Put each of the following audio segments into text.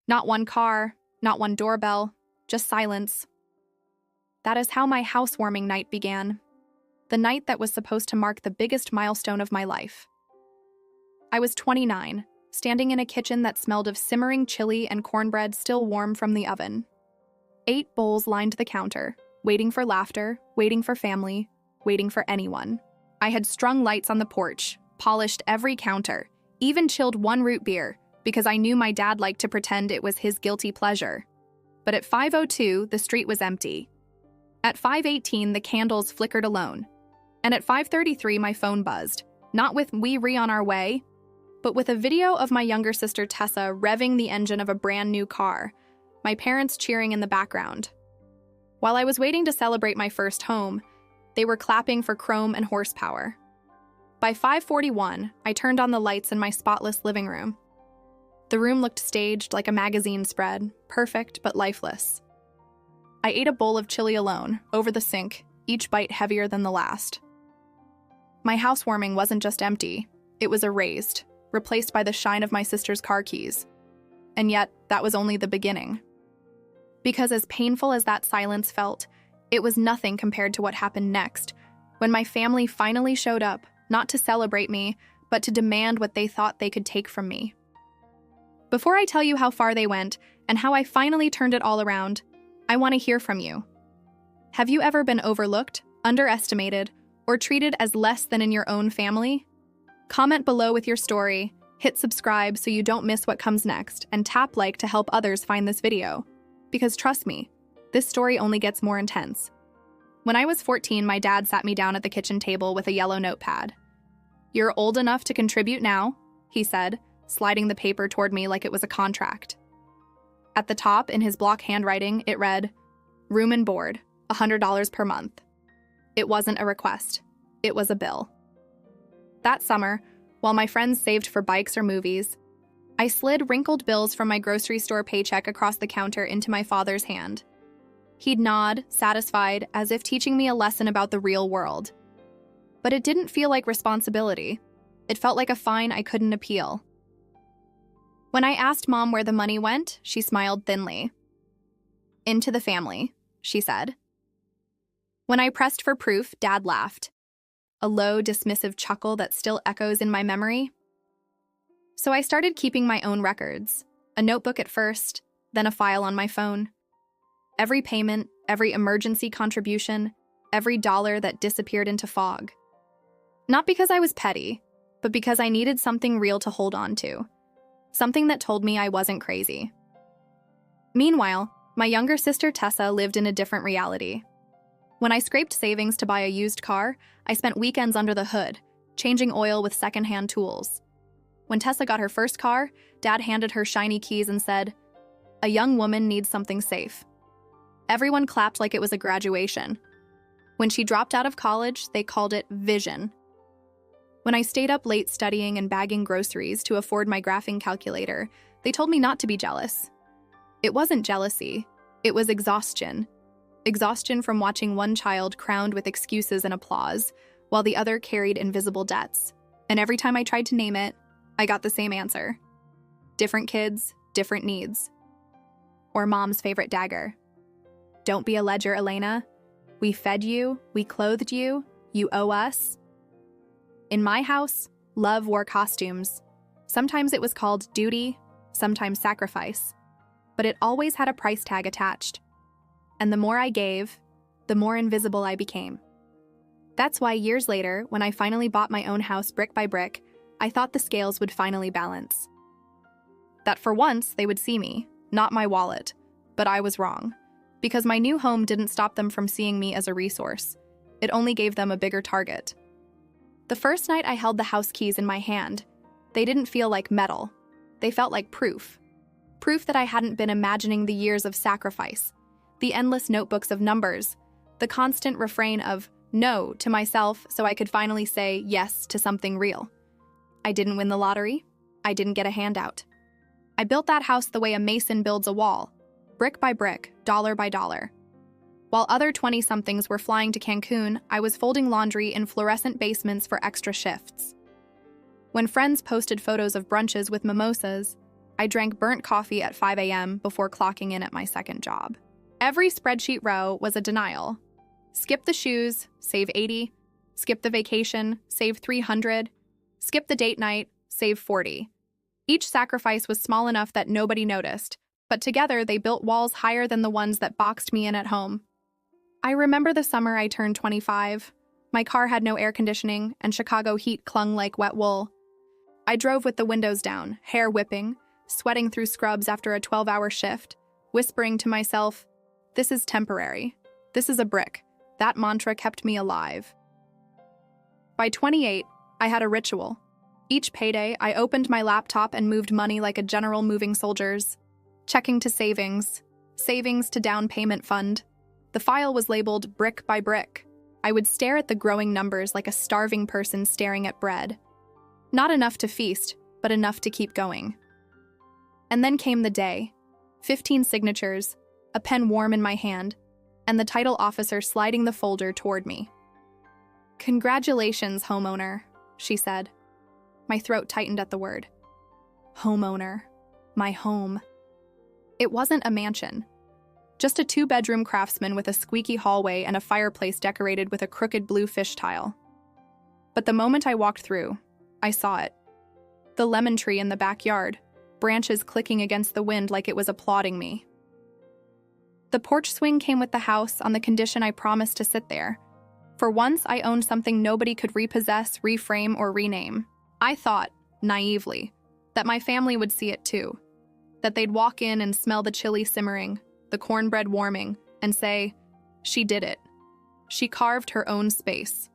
Not one car, not one doorbell, just silence. That is how my housewarming night began. The night that was supposed to mark the biggest milestone of my life. I was 29, standing in a kitchen that smelled of simmering chili and cornbread still warm from the oven. 8 bowls lined the counter, waiting for laughter, waiting for family, waiting for anyone. I had strung lights on the porch, polished every counter, even chilled 1 root beer, because I knew my dad liked to pretend it was his guilty pleasure. But at 5:02, the street was empty. At 5:18, the candles flickered alone. And at 5:33, my phone buzzed, not with "we re on our way," but with a video of my younger sister Tessa revving the engine of a brand new car, my parents cheering in the background. While I was waiting to celebrate my first home, they were clapping for chrome and horsepower. By 5:41, I turned on the lights in my spotless living room. The room looked staged like a magazine spread, perfect but lifeless. I ate a bowl of chili alone, over the sink, each bite heavier than the last. My housewarming wasn't just empty, it was erased, replaced by the shine of my sister's car keys. And yet, that was only the beginning. Because as painful as that silence felt, it was nothing compared to what happened next, when my family finally showed up, not to celebrate me, but to demand what they thought they could take from me. Before I tell you how far they went, and how I finally turned it all around, I want to hear from you. Have you ever been overlooked, underestimated, or treated as less than in your own family? Comment below with your story, hit subscribe so you don't miss what comes next, and tap like to help others find this video. Because trust me, this story only gets more intense. When I was 14, my dad sat me down at the kitchen table with a yellow notepad. "You're old enough to contribute now," he said, sliding the paper toward me like it was a contract. At the top, in his block handwriting, it read, "Room and board, $100 per month." It wasn't a request. It was a bill. That summer, while my friends saved for bikes or movies, I slid wrinkled bills from my grocery store paycheck across the counter into my father's hand. He'd nod, satisfied, as if teaching me a lesson about the real world. But it didn't feel like responsibility. It felt like a fine I couldn't appeal. When I asked Mom where the money went, she smiled thinly. "Into the family," she said. When I pressed for proof, Dad laughed. A low, dismissive chuckle that still echoes in my memory. So I started keeping my own records, a notebook at first, then a file on my phone. Every payment, every emergency contribution, every dollar that disappeared into fog. Not because I was petty, but because I needed something real to hold on to. Something that told me I wasn't crazy. Meanwhile, my younger sister Tessa lived in a different reality. When I scraped savings to buy a used car, I spent weekends under the hood, changing oil with secondhand tools. When Tessa got her first car, Dad handed her shiny keys and said, "A young woman needs something safe." Everyone clapped like it was a graduation. When she dropped out of college, they called it vision. When I stayed up late studying and bagging groceries to afford my graphing calculator, they told me not to be jealous. It wasn't jealousy, it was exhaustion. Exhaustion from watching one child crowned with excuses and applause, while the other carried invisible debts. And every time I tried to name it, I got the same answer. Different kids, different needs. Or Mom's favorite dagger. "Don't be a ledger, Elena. We fed you, we clothed you, you owe us." In my house, love wore costumes. Sometimes it was called duty, sometimes sacrifice. But it always had a price tag attached. And the more I gave, the more invisible I became. That's why years later, when I finally bought my own house brick by brick, I thought the scales would finally balance. That for once, they would see me, not my wallet. But I was wrong. Because my new home didn't stop them from seeing me as a resource. It only gave them a bigger target. The first night I held the house keys in my hand, they didn't feel like metal. They felt like proof. Proof that I hadn't been imagining the years of sacrifice, the endless notebooks of numbers, the constant refrain of no to myself so I could finally say yes to something real. I didn't win the lottery. I didn't get a handout. I built that house the way a mason builds a wall, brick by brick, dollar by dollar. While other 20-somethings were flying to Cancun, I was folding laundry in fluorescent basements for extra shifts. When friends posted photos of brunches with mimosas, I drank burnt coffee at 5 a.m. before clocking in at my second job. Every spreadsheet row was a denial. Skip the shoes, save 80. Skip the vacation, save 300. Skip the date night, save 40. Each sacrifice was small enough that nobody noticed, but together they built walls higher than the ones that boxed me in at home. I remember the summer I turned 25. My car had no air conditioning, and Chicago heat clung like wet wool. I drove with the windows down, hair whipping, sweating through scrubs after a 12-hour shift, whispering to myself, "This is temporary. This is a brick." That mantra kept me alive. By 28, I had a ritual. Each payday, I opened my laptop and moved money like a general moving soldiers, checking to savings, savings to down payment fund. The file was labeled brick by brick. I would stare at the growing numbers like a starving person staring at bread. Not enough to feast, but enough to keep going. And then came the day. 15 signatures, a pen warm in my hand, and the title officer sliding the folder toward me. "Congratulations, homeowner," she said. My throat tightened at the word. Homeowner. My home. It wasn't a mansion. Just a 2-bedroom craftsman with a squeaky hallway and a fireplace decorated with a crooked blue fish tile. But the moment I walked through, I saw it. The lemon tree in the backyard, branches clicking against the wind like it was applauding me. The porch swing came with the house on the condition I promised to sit there. For once, I owned something nobody could repossess, reframe, or rename. I thought, naively, that my family would see it too. That they'd walk in and smell the chili simmering, the cornbread warming, and say, "She did it. She carved her own space."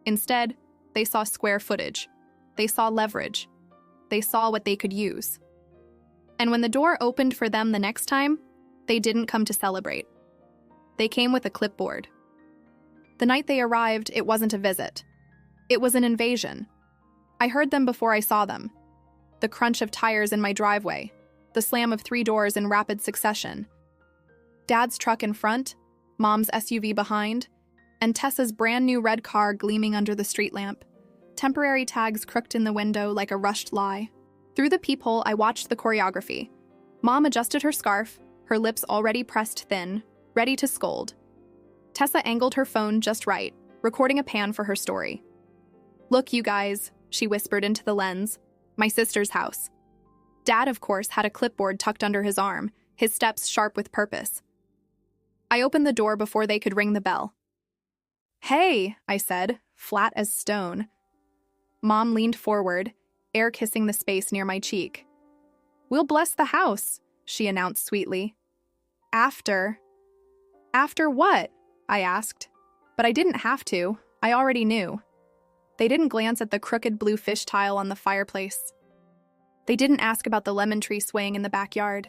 Instead, they saw square footage. They saw leverage. They saw what they could use. And when the door opened for them the next time, they didn't come to celebrate. They came with a clipboard. The night they arrived, it wasn't a visit. It was an invasion. I heard them before I saw them. The crunch of tires in my driveway, the slam of 3 doors in rapid succession. Dad's truck in front, Mom's SUV behind, and Tessa's brand new red car gleaming under the street lamp. Temporary tags crooked in the window like a rushed lie. Through the peephole, I watched the choreography. Mom adjusted her scarf, her lips already pressed thin, ready to scold. Tessa angled her phone just right, recording a pan for her story. "Look, you guys," she whispered into the lens, "my sister's house." Dad, of course, had a clipboard tucked under his arm, his steps sharp with purpose. I opened the door before they could ring the bell. "Hey," I said, flat as stone. Mom leaned forward, air kissing the space near my cheek. "We'll bless the house," she announced sweetly. After what?" I asked. But I didn't have to. I already knew. They didn't glance at the crooked blue fish tile on the fireplace. They didn't ask about the lemon tree swaying in the backyard.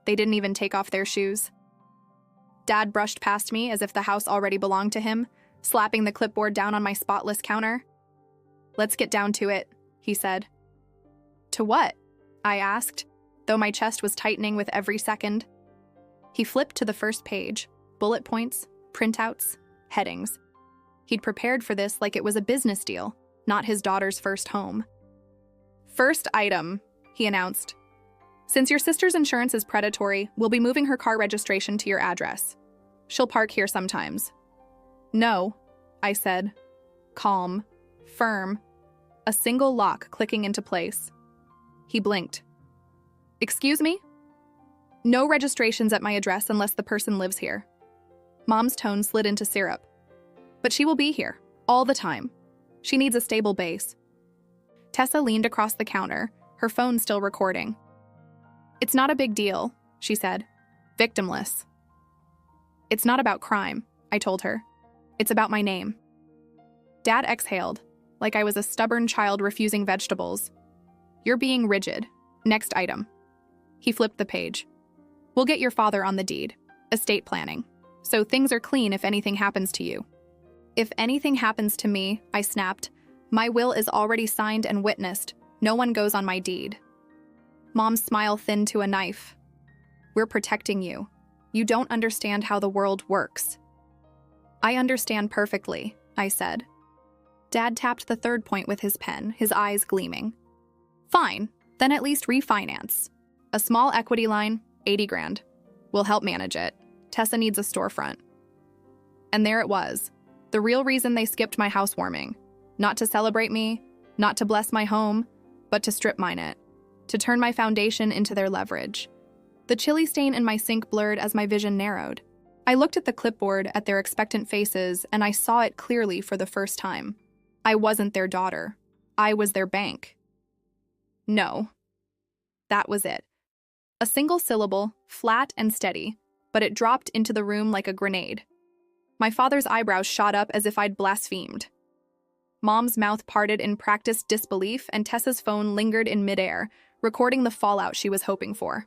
They didn't even take off their shoes. Dad brushed past me as if the house already belonged to him, slapping the clipboard down on my spotless counter. "Let's get down to it," he said. "To what?" I asked, though my chest was tightening with every second. He flipped to the first page, bullet points, printouts, headings. He'd prepared for this like it was a business deal, not his daughter's first home. "First item," he announced. "Since your sister's insurance is predatory, we'll be moving her car registration to your address. She'll park here sometimes." "No," I said, calm, firm, a single lock clicking into place. He blinked. "Excuse me?" "No registrations at my address unless the person lives here." Mom's tone slid into syrup. "But she will be here, all the time. She needs a stable base." Tessa leaned across the counter, her phone still recording. "It's not a big deal," she said. "Victimless." "It's not about crime," I told her. "It's about my name." Dad exhaled, like I was a stubborn child refusing vegetables. "You're being rigid. Next item." He flipped the page. "We'll get your father on the deed. Estate planning. So things are clean if anything happens to you." "If anything happens to me," I snapped, "my will is already signed and witnessed. No one goes on my deed." Mom's smile thinned to a knife. "We're protecting you. You don't understand how the world works." "I understand perfectly," I said. Dad tapped the third point with his pen, his eyes gleaming. "Fine, then at least refinance. A small equity line, 80 grand. We'll help manage it. Tessa needs a storefront. And there it was. The real reason they skipped my housewarming. Not to celebrate me, not to bless my home, but to strip mine it. To turn my foundation into their leverage. The chili stain in my sink blurred as my vision narrowed. I looked at the clipboard at their expectant faces, and I saw it clearly for the first time. I wasn't their daughter. I was their bank. No. That was it. A single syllable, flat and steady, but it dropped into the room like a grenade. My father's eyebrows shot up as if I'd blasphemed. Mom's mouth parted in practiced disbelief, and Tessa's phone lingered in midair, recording the fallout she was hoping for.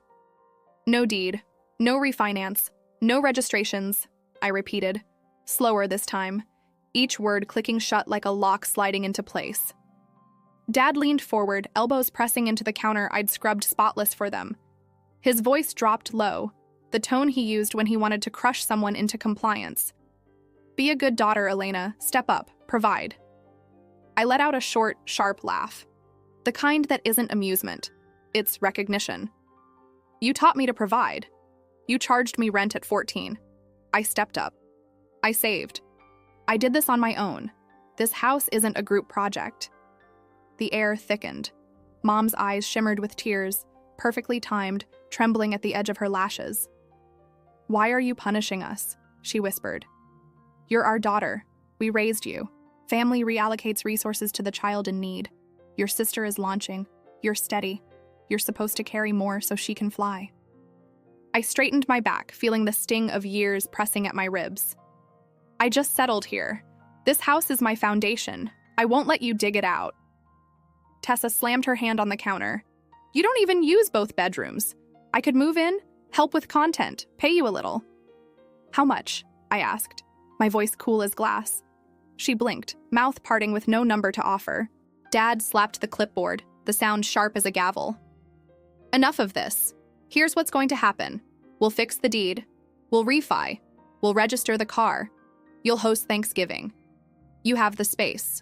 No deed, no refinance, no registrations, I repeated, slower this time, each word clicking shut like a lock sliding into place. Dad leaned forward, elbows pressing into the counter I'd scrubbed spotless for them. His voice dropped low, the tone he used when he wanted to crush someone into compliance. Be a good daughter, Elena. Step up. Provide. I let out a short, sharp laugh. The kind that isn't amusement. It's recognition. You taught me to provide. You charged me rent at 14. I stepped up. I saved. I did this on my own. This house isn't a group project. The air thickened. Mom's eyes shimmered with tears, perfectly timed, trembling at the edge of her lashes. Why are you punishing us? She whispered. You're our daughter. We raised you. Family reallocates resources to the child in need. Your sister is launching. You're steady. You're supposed to carry more so she can fly. I straightened my back, feeling the sting of years pressing at my ribs. I just settled here. This house is my foundation. I won't let you dig it out. Tessa slammed her hand on the counter. You don't even use both bedrooms. I could move in, help with content, pay you a little. How much? I asked, my voice cool as glass. She blinked, mouth parting with no number to offer. Dad slapped the clipboard, the sound sharp as a gavel. Enough of this. Here's what's going to happen. We'll fix the deed. We'll refi. We'll register the car. You'll host Thanksgiving. You have the space.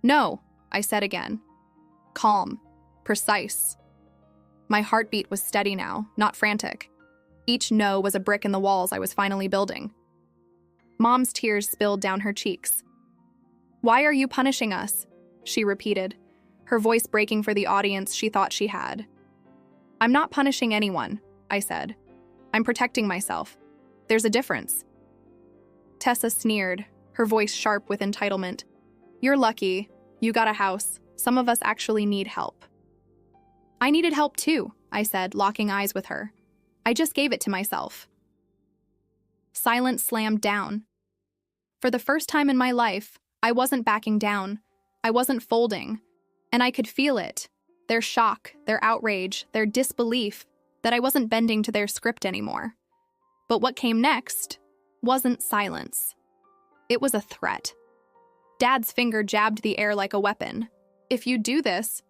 No, I said again. Calm. Precise. My heartbeat was steady now, not frantic. Each no was a brick in the walls I was finally building. Mom's tears spilled down her cheeks. Why are you punishing us? She repeated, her voice breaking for the audience she thought she had. I'm not punishing anyone, I said. I'm protecting myself. There's a difference. Tessa sneered, her voice sharp with entitlement. You're lucky. You got a house. Some of us actually need help. I needed help too, I said, locking eyes with her. I just gave it to myself. Silence slammed down. For the first time in my life, I wasn't backing down. I wasn't folding. And I could feel it. Their shock, their outrage, their disbelief that I wasn't bending to their script anymore. But what came next wasn't silence. It was a threat. Dad's finger jabbed the air like a weapon. If you do this,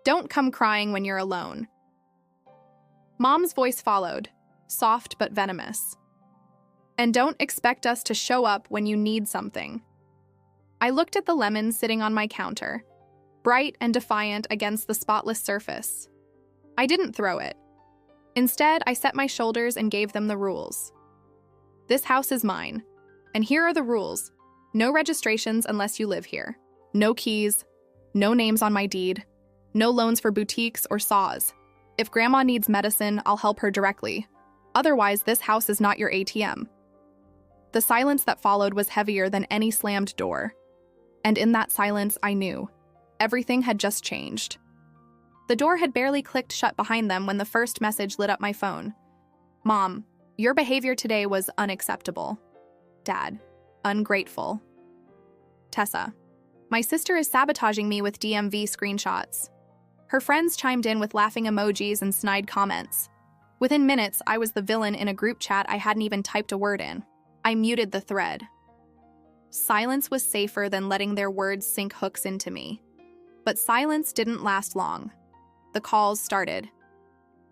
don't come crying when you're alone. Mom's voice followed, soft but venomous. And don't expect us to show up when you need something. I looked at the lemon sitting on my counter, bright and defiant against the spotless surface. I didn't throw it. Instead, I set my shoulders and gave them the rules. This house is mine, and here are the rules. No registrations unless you live here. No keys, no names on my deed, no loans for boutiques or saws. If Grandma needs medicine, I'll help her directly. Otherwise, this house is not your ATM. The silence that followed was heavier than any slammed door. And in that silence, I knew. Everything had just changed. The door had barely clicked shut behind them when the first message lit up my phone. Mom, your behavior today was unacceptable. Dad, ungrateful. Tessa, my sister is sabotaging me with DMV screenshots. Her friends chimed in with laughing emojis and snide comments. Within minutes, I was the villain in a group chat I hadn't even typed a word in. I muted the thread. Silence was safer than letting their words sink hooks into me. But silence didn't last long. The calls started.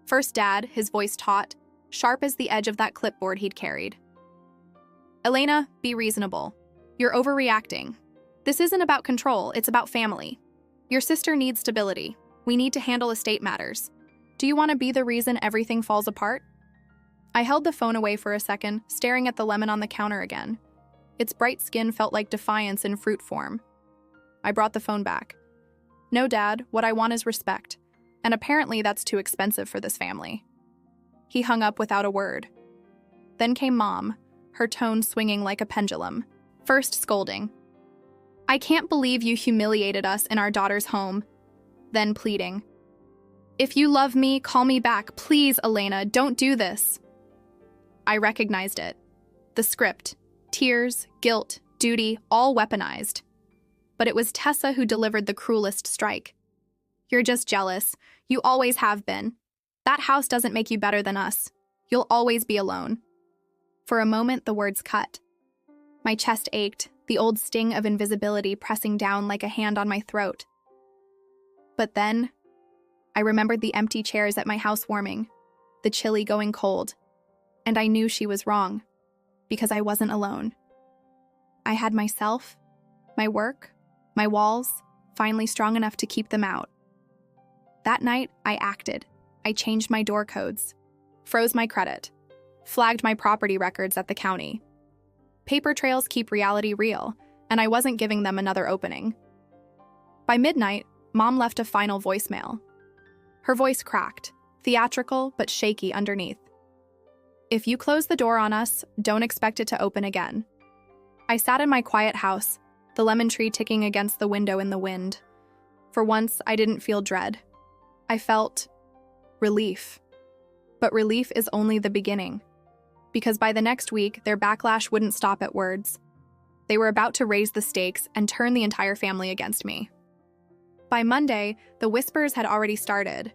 First Dad, his voice taut, sharp as the edge of that clipboard he'd carried. Elena, be reasonable. You're overreacting. This isn't about control, it's about family. Your sister needs stability. We need to handle estate matters. Do you want to be the reason everything falls apart? I held the phone away for a second, staring at the lemon on the counter again. Its bright skin felt like defiance in fruit form. I brought the phone back. No, Dad, what I want is respect. And apparently that's too expensive for this family. He hung up without a word. Then came Mom, her tone swinging like a pendulum. First scolding. I can't believe you humiliated us in our daughter's home. Then pleading. If you love me, call me back. Please, Elena, don't do this. I recognized it. The script. Tears, guilt, duty, all weaponized. But it was Tessa who delivered the cruelest strike. You're just jealous. You always have been. That house doesn't make you better than us. You'll always be alone. For a moment, the words cut. My chest ached, the old sting of invisibility pressing down like a hand on my throat. But then, I remembered the empty chairs at my housewarming, the chili going cold, and I knew she was wrong, because I wasn't alone. I had myself, my work, my walls, finally strong enough to keep them out. That night, I acted. I changed my door codes, froze my credit, flagged my property records at the county. Paper trails keep reality real, and I wasn't giving them another opening. By midnight, Mom left a final voicemail. Her voice cracked, theatrical but shaky underneath. If you close the door on us, don't expect it to open again. I sat in my quiet house, the lemon tree ticking against the window in the wind. For once, I didn't feel dread. I felt relief. But relief is only the beginning. Because by the next week, their backlash wouldn't stop at words. They were about to raise the stakes and turn the entire family against me. By Monday, the whispers had already started.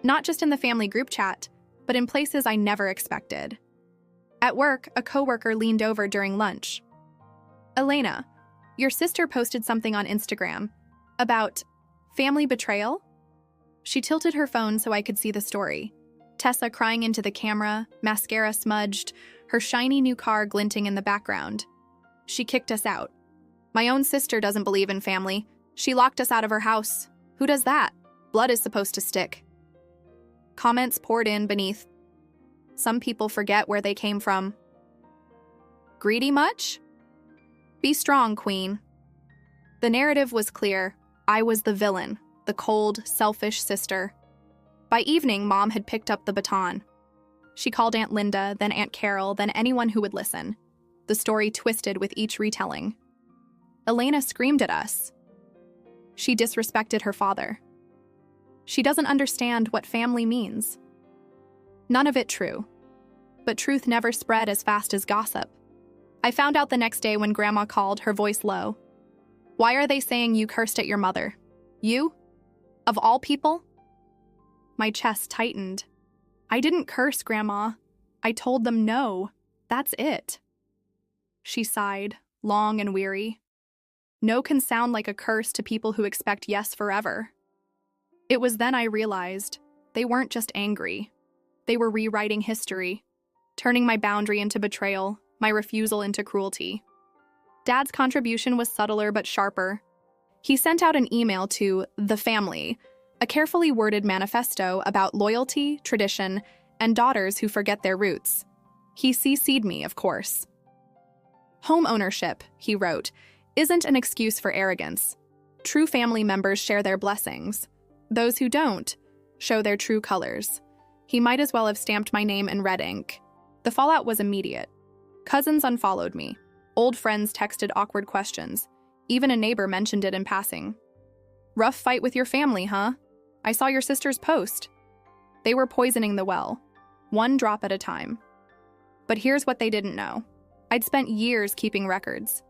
Not just in the family group chat, but in places I never expected. At work, a coworker leaned over during lunch. Elena, your sister posted something on Instagram about family betrayal? She tilted her phone so I could see the story. Tessa crying into the camera, mascara smudged, her shiny new car glinting in the background. She kicked us out. My own sister doesn't believe in family. She locked us out of her house. Who does that? Blood is supposed to stick. Comments poured in beneath. Some people forget where they came from. Greedy much? Be strong, Queen. The narrative was clear. I was the villain, the cold, selfish sister. By evening, Mom had picked up the baton. She called Aunt Linda, then Aunt Carol, then anyone who would listen. The story twisted with each retelling. Elena screamed at us. She disrespected her father. She doesn't understand what family means. None of it true. But truth never spread as fast as gossip. I found out the next day when Grandma called, her voice low. Why are they saying you cursed at your mother? You? Of all people? My chest tightened. I didn't curse, Grandma. I told them no. That's it. She sighed, long and weary. No can sound like a curse to people who expect yes forever. It was then I realized they weren't just angry. They were rewriting history, turning my boundary into betrayal, my refusal into cruelty. Dad's contribution was subtler but sharper. He sent out an email to the family, a carefully worded manifesto about loyalty, tradition, and daughters who forget their roots. He CC'd me, of course. Home ownership, he wrote, isn't an excuse for arrogance. True family members share their blessings. Those who don't show their true colors. He might as well have stamped my name in red ink. The fallout was immediate. Cousins unfollowed me. Old friends texted awkward questions. Even a neighbor mentioned it in passing. Rough fight with your family, huh? I saw your sister's post. They were poisoning the well, one drop at a time. But here's what they didn't know. I'd spent years keeping records.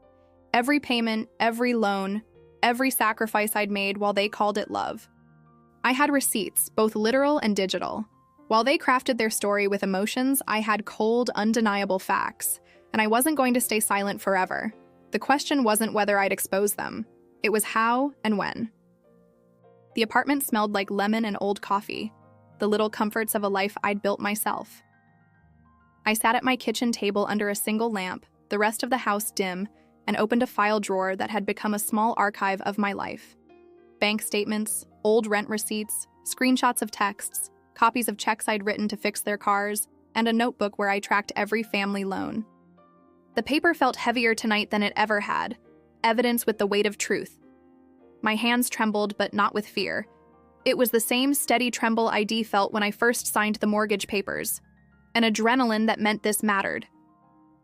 Every payment, every loan, every sacrifice I'd made while they called it love. I had receipts, both literal and digital. While they crafted their story with emotions, I had cold, undeniable facts, and I wasn't going to stay silent forever. The question wasn't whether I'd expose them. It was how and when. The apartment smelled like lemon and old coffee, the little comforts of a life I'd built myself. I sat at my kitchen table under a single lamp, the rest of the house dim, and opened a file drawer that had become a small archive of my life. Bank statements, old rent receipts, screenshots of texts, copies of checks I'd written to fix their cars, and a notebook where I tracked every family loan. The paper felt heavier tonight than it ever had, evidence with the weight of truth. My hands trembled, but not with fear. It was the same steady tremble I felt when I first signed the mortgage papers, an adrenaline that meant this mattered.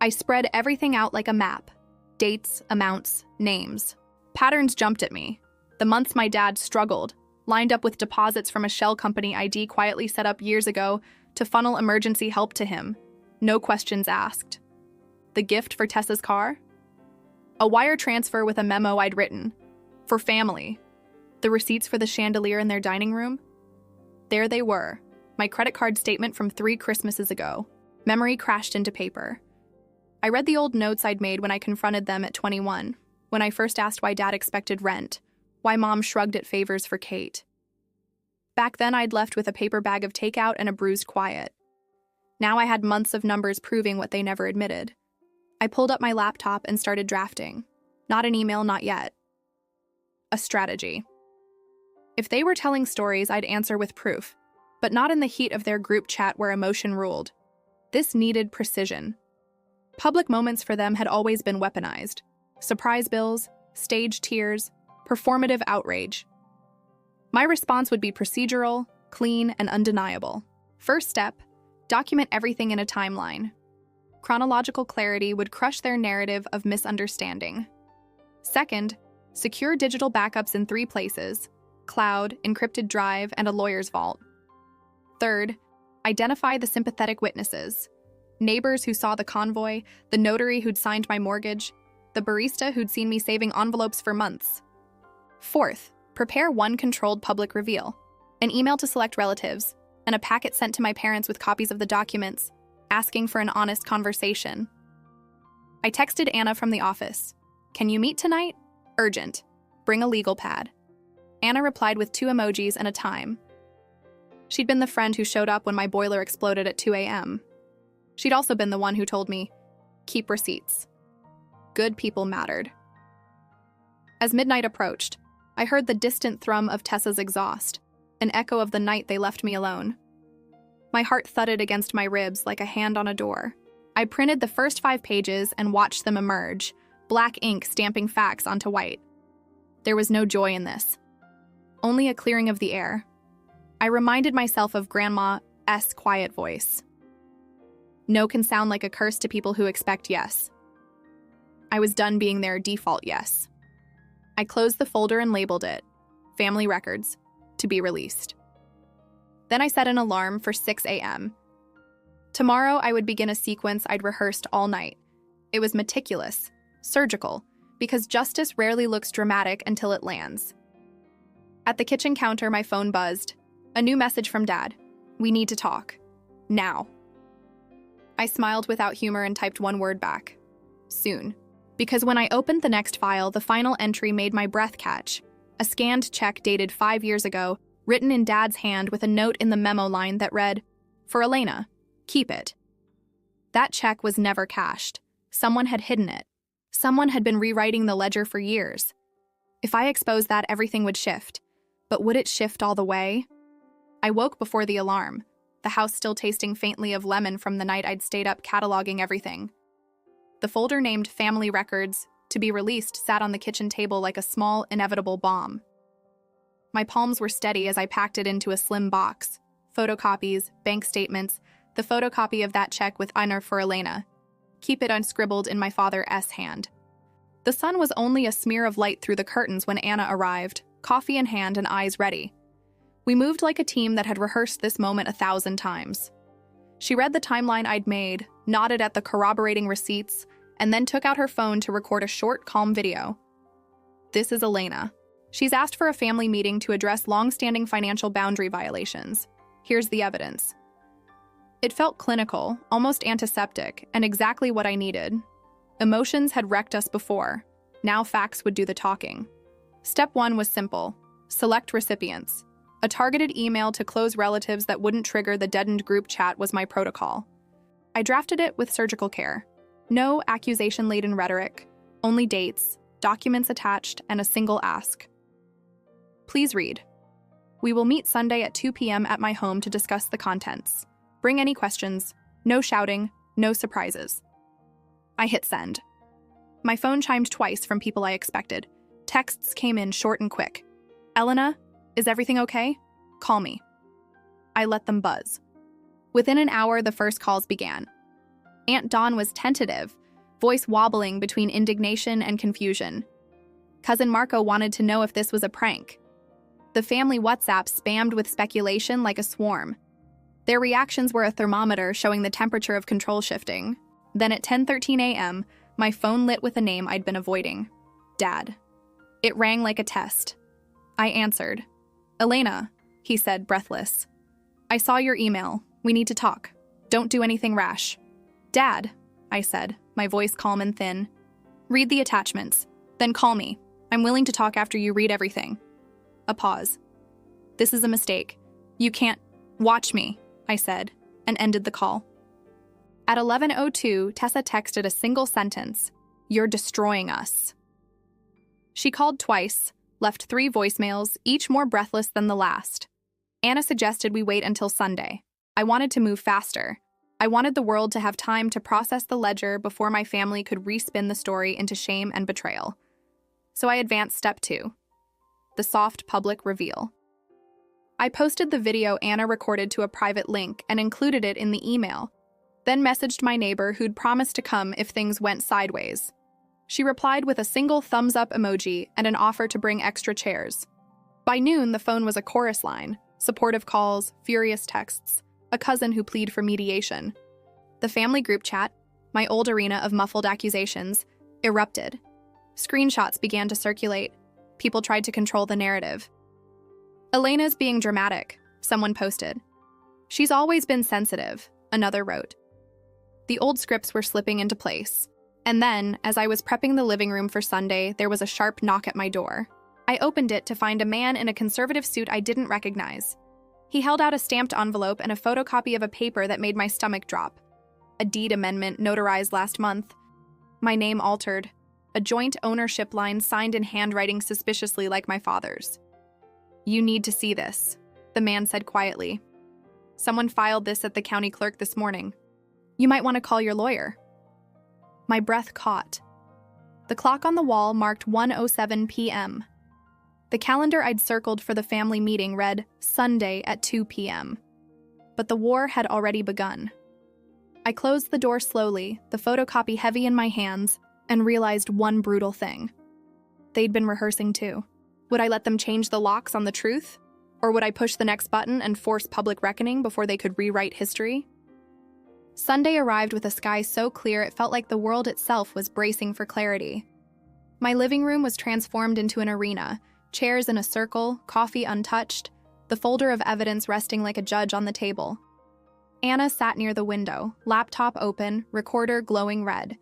I spread everything out like a map. Dates, amounts, names. Patterns jumped at me. The months my dad struggled, lined up with deposits from a shell company ID quietly set up years ago to funnel emergency help to him. No questions asked. The gift for Tessa's car? A wire transfer with a memo I'd written. For family. The receipts for the chandelier in their dining room? There they were. My credit card statement from 3 Christmases ago. Memory crashed into paper. I read the old notes I'd made when I confronted them at 21, when I first asked why Dad expected rent, why Mom shrugged at favors for Kate. Back then, I'd left with a paper bag of takeout and a bruised quiet. Now I had months of numbers proving what they never admitted. I pulled up my laptop and started drafting. Not an email, not yet. A strategy. If they were telling stories, I'd answer with proof, but not in the heat of their group chat where emotion ruled. This needed precision. Public moments for them had always been weaponized. Surprise bills, staged tears, performative outrage. My response would be procedural, clean, and undeniable. First step, document everything in a timeline. Chronological clarity would crush their narrative of misunderstanding. Second, secure digital backups in 3 places: cloud, encrypted drive, and a lawyer's vault. Third, identify the sympathetic witnesses. Neighbors who saw the convoy, the notary who'd signed my mortgage, the barista who'd seen me saving envelopes for months. Fourth, prepare one controlled public reveal, an email to select relatives, and a packet sent to my parents with copies of the documents, asking for an honest conversation. I texted Anna from the office. Can you meet tonight? Urgent. Bring a legal pad. Anna replied with 2 emojis and a time. She'd been the friend who showed up when my boiler exploded at 2 a.m. She'd also been the one who told me, keep receipts. Good people mattered. As midnight approached, I heard the distant thrum of Tessa's exhaust, an echo of the night they left me alone. My heart thudded against my ribs like a hand on a door. I printed the first 5 pages and watched them emerge, black ink stamping facts onto white. There was no joy in this. Only a clearing of the air. I reminded myself of Grandma's quiet voice. No can sound like a curse to people who expect yes. I was done being their default yes. I closed the folder and labeled it, Family Records, to be released. Then I set an alarm for 6 a.m. Tomorrow I would begin a sequence I'd rehearsed all night. It was meticulous, surgical, because justice rarely looks dramatic until it lands. At the kitchen counter, my phone buzzed. A new message from Dad. We need to talk. Now. I smiled without humor and typed one word back. Soon. Because when I opened the next file, the final entry made my breath catch. A scanned check dated 5 years ago, written in Dad's hand with a note in the memo line that read, "For Elena, keep it." That check was never cashed. Someone had hidden it. Someone had been rewriting the ledger for years. If I exposed that, everything would shift. But would it shift all the way? I woke before the alarm, the house still tasting faintly of lemon from the night I'd stayed up cataloging everything. The folder named Family Records, to be released, sat on the kitchen table like a small, inevitable bomb. My palms were steady as I packed it into a slim box. Photocopies, bank statements, the photocopy of that check with honor for Elena. Keep it unscribbled in my father's hand. The sun was only a smear of light through the curtains when Anna arrived, coffee in hand and eyes ready. We moved like a team that had rehearsed this moment 1,000 times. She read the timeline I'd made, nodded at the corroborating receipts, and then took out her phone to record a short, calm video. This is Elena. She's asked for a family meeting to address long-standing financial boundary violations. Here's the evidence. It felt clinical, almost antiseptic, and exactly what I needed. Emotions had wrecked us before. Now facts would do the talking. Step 1 was simple. Select recipients. A targeted email to close relatives that wouldn't trigger the deadened group chat was my protocol. I drafted it with surgical care. No accusation-laden rhetoric, only dates, documents attached, and a single ask. Please read. We will meet Sunday at 2 p.m. at my home to discuss the contents. Bring any questions. No shouting, no surprises. I hit send. My phone chimed twice from people I expected. Texts came in short and quick. Elena, is everything okay? Call me. I let them buzz. Within an hour, the first calls began. Aunt Dawn was tentative, voice wobbling between indignation and confusion. Cousin Marco wanted to know if this was a prank. The family WhatsApp spammed with speculation like a swarm. Their reactions were a thermometer showing the temperature of control shifting. Then at 10:13 a.m., my phone lit with a name I'd been avoiding. Dad. It rang like a test. I answered. Elena, he said, breathless. I saw your email. We need to talk. Don't do anything rash. Dad, I said, my voice calm and thin. Read the attachments. Then call me. I'm willing to talk after you read everything. A pause. This is a mistake. You can't watch me, I said, and ended the call. At 11:02, Tessa texted a single sentence. You're destroying us. She called twice, left 3 voicemails, each more breathless than the last. Anna suggested we wait until Sunday. I wanted to move faster. I wanted the world to have time to process the ledger before my family could respin the story into shame and betrayal. So I advanced step 2, the soft public reveal. I posted the video Anna recorded to a private link and included it in the email, then messaged my neighbor who'd promised to come if things went sideways. She replied with a single thumbs-up emoji and an offer to bring extra chairs. By noon, the phone was a chorus line, supportive calls, furious texts, a cousin who pleaded for mediation. The family group chat, my old arena of muffled accusations, erupted. Screenshots began to circulate. People tried to control the narrative. Elena's being dramatic, someone posted. She's always been sensitive, another wrote. The old scripts were slipping into place. And then, as I was prepping the living room for Sunday, there was a sharp knock at my door. I opened it to find a man in a conservative suit I didn't recognize. He held out a stamped envelope and a photocopy of a paper that made my stomach drop. A deed amendment notarized last month. My name altered. A joint ownership line signed in handwriting suspiciously like my father's. You need to see this, the man said quietly. Someone filed this at the county clerk this morning. You might want to call your lawyer. My breath caught. The clock on the wall marked 1:07 p.m. The calendar I'd circled for the family meeting read Sunday at 2 p.m. But the war had already begun. I closed the door slowly, the photocopy heavy in my hands, and realized one brutal thing. They'd been rehearsing too. Would I let them change the locks on the truth? Or would I push the next button and force public reckoning before they could rewrite history? Sunday arrived with a sky so clear it felt like the world itself was bracing for clarity. My living room was transformed into an arena, chairs in a circle, coffee untouched, the folder of evidence resting like a judge on the table. Anna sat near the window, laptop open, recorder glowing red.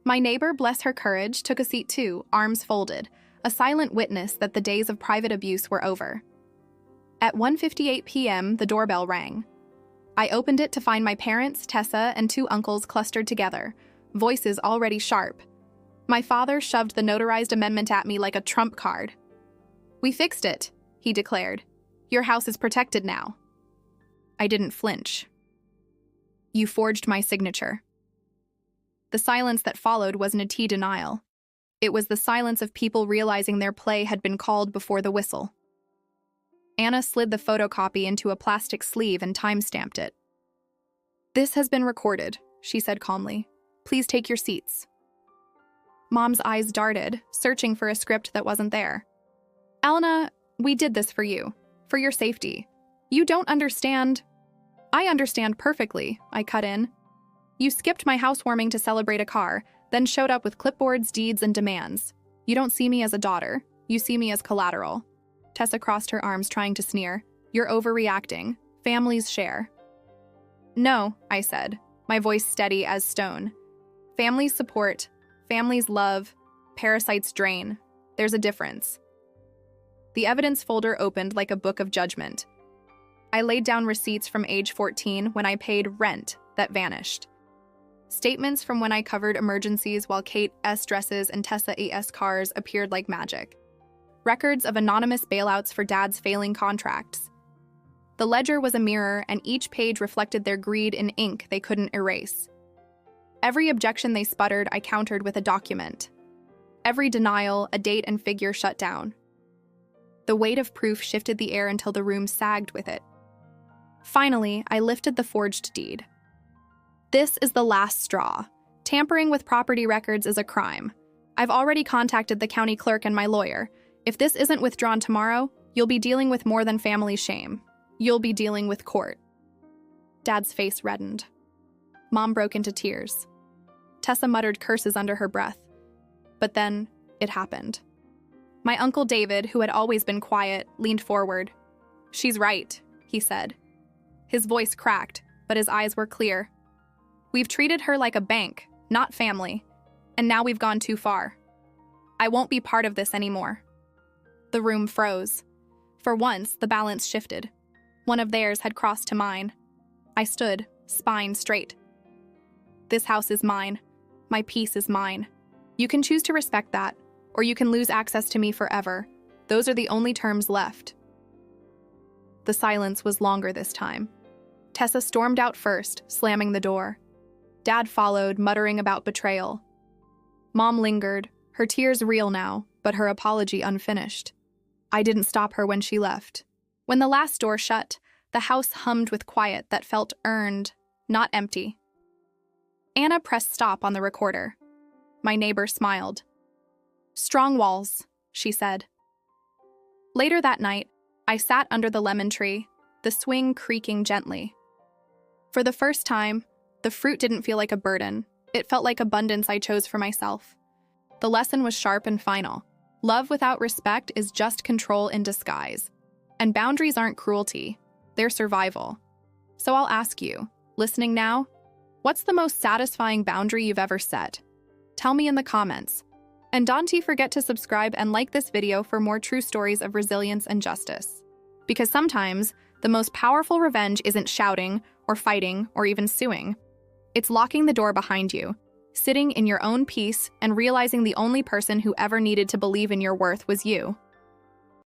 My neighbor, bless her courage, took a seat too, arms folded, a silent witness that the days of private abuse were over. At 1:58 p.m., the doorbell rang. I opened it to find my parents, Tessa, and 2 uncles clustered together, voices already sharp. My father shoved the notarized amendment at me like a trump card. We fixed it, he declared. Your house is protected now. I didn't flinch. You forged my signature. The silence that followed wasn't a tea denial. It was the silence of people realizing their play had been called before the whistle. Anna slid the photocopy into a plastic sleeve and time-stamped it. This has been recorded, she said calmly. Please take your seats. Mom's eyes darted, searching for a script that wasn't there. Elena, we did this for you, for your safety. You don't understand. I understand perfectly, I cut in. You skipped my housewarming to celebrate a car, then showed up with clipboards, deeds, and demands. You don't see me as a daughter. You see me as collateral. Tessa crossed her arms, trying to sneer. You're overreacting. Families share. No, I said, my voice steady as stone. Families support. Families love. Parasites drain. There's a difference. The evidence folder opened like a book of judgment. I laid down receipts from age 14 when I paid rent that vanished. Statements from when I covered emergencies while Kate S. dresses and Tessa E.S. cars appeared like magic. records of anonymous bailouts for Dad's failing contracts. The ledger was a mirror, and each page reflected their greed in ink they couldn't erase. Every objection they sputtered, I countered with a document. Every denial, a date and figure shut down. The weight of proof shifted the air until the room sagged with it. Finally, I lifted the forged deed. This is the last straw. Tampering with property records is a crime. I've already contacted the county clerk and my lawyer. If this isn't withdrawn tomorrow, you'll be dealing with more than family shame. You'll be dealing with court. Dad's face reddened. Mom broke into tears. Tessa muttered curses under her breath. But then, it happened. My Uncle David, who had always been quiet, leaned forward. "She's right," he said. His voice cracked, but his eyes were clear. "We've treated her like a bank, not family, and now we've gone too far. I won't be part of this anymore." The room froze. For once, the balance shifted. One of theirs had crossed to mine. I stood, spine straight. This house is mine. My peace is mine. You can choose to respect that, or you can lose access to me forever. Those are the only terms left. The silence was longer this time. Tessa stormed out first, slamming the door. Dad followed, muttering about betrayal. Mom lingered, her tears real now, but her apology unfinished. I didn't stop her when she left. When the last door shut, the house hummed with quiet that felt earned, not empty. Anna pressed stop on the recorder. My neighbor smiled. "Strong walls," she said. Later that night, I sat under the lemon tree, the swing creaking gently. For the first time, the fruit didn't feel like a burden. It felt like abundance I chose for myself. The lesson was sharp and final. Love without respect is just control in disguise. And boundaries aren't cruelty, they're survival. So I'll ask you, listening now, what's the most satisfying boundary you've ever set? Tell me in the comments. And don't forget to subscribe and like this video for more true stories of resilience and justice. Because sometimes, the most powerful revenge isn't shouting, or fighting, or even suing. It's locking the door behind you, sitting in your own peace and realizing the only person who ever needed to believe in your worth was you.